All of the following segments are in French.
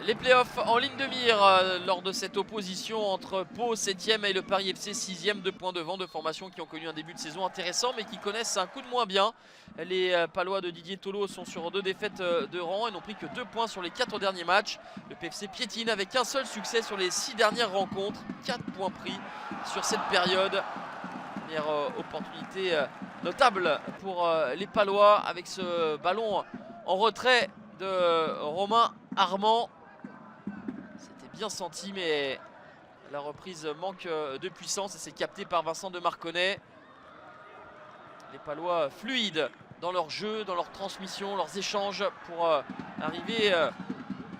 Les playoffs en ligne de mire lors de cette opposition entre Pau 7e et le Paris FC 6e, 2 points devant, deux formations qui ont connu un début de saison intéressant mais qui connaissent un coup de moins bien. Les Palois de Didier Tolo sont sur 2 défaites de rang et n'ont pris que 2 points sur les 4 derniers matchs. Le PFC piétine avec un seul succès sur les 6 dernières rencontres, 4 points pris sur cette période. Première opportunité notable pour les Palois avec ce ballon en retrait de Romain Armand. C'était bien senti, mais la reprise manque de puissance et c'est capté par Vincent de Marconnet. Les Palois fluides dans leur jeu, dans leur transmission, leurs échanges pour arriver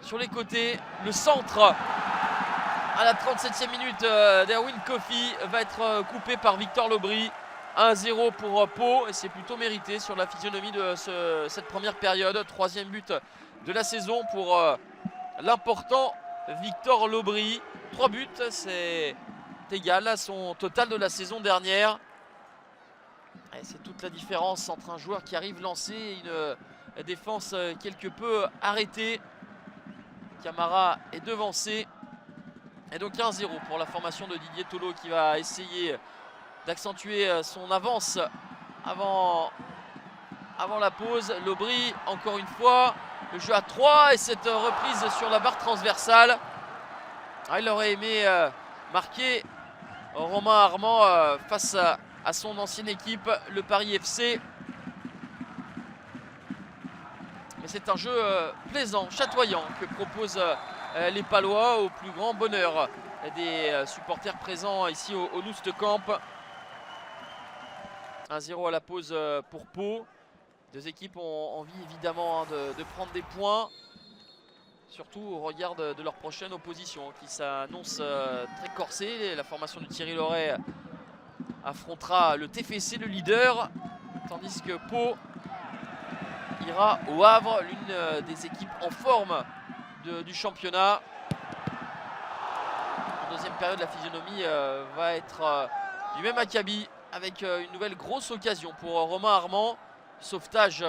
sur les côtés. Le centre à la 37e minute d'Erwin Kofi va être coupé par Victor Lobry. 1-0 pour Pau et c'est plutôt mérité sur la physionomie de cette première période. 3e but de la saison pour l'important Victor Lobry. 3 buts, c'est égal à son total de la saison dernière. C'est toute la différence entre un joueur qui arrive lancé et une défense quelque peu arrêtée. Camara est devancé. Et donc 1-0 pour la formation de Didier Tolo qui va essayer d'accentuer son avance avant la pause. Lobry encore une fois, le jeu à 3 et cette reprise sur la barre transversale. Il aurait aimé marquer Romain Armand face à son ancienne équipe, le Paris FC. Mais c'est un jeu plaisant, chatoyant que proposent les Palois au plus grand bonheur des supporters présents ici au Noust Camp. 1-0 à la pause pour Pau. Deux équipes ont envie évidemment de prendre des points, surtout au regard de leur prochaine opposition qui s'annonce très corsée. La formation de Thierry Loret affrontera le TFC, le leader, tandis que Pau ira au Havre, l'une des équipes en forme du championnat. En deuxième période, la physionomie va être du même acabit avec une nouvelle grosse occasion pour Romain Armand. Sauvetage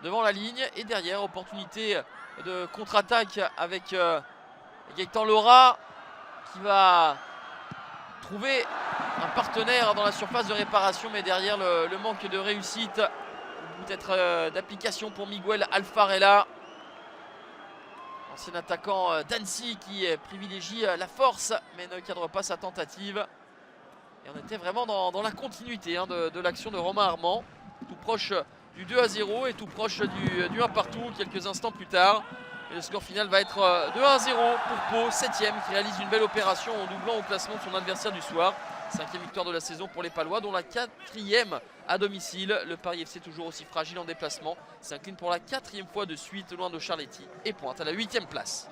devant la ligne et derrière, opportunité de contre-attaque avec Gaëtan Laura qui va trouver un partenaire dans la surface de réparation, mais derrière le manque de réussite, peut-être d'application pour Miguel Alfarella, ancien attaquant d'Annecy qui privilégie la force mais ne cadre pas sa tentative. Et on était vraiment dans la continuité de l'action de Romain Armand, tout proche du 2-0 et tout proche du 1 partout quelques instants plus tard. Et le score final va être de 1-0 pour Pau, 7e, qui réalise une belle opération en doublant au classement de son adversaire du soir. 5e victoire de la saison pour les Palois, dont la 4e à domicile. Le Paris FC toujours aussi fragile en déplacement s'incline pour la 4e fois de suite loin de Charletti et pointe à la 8e place.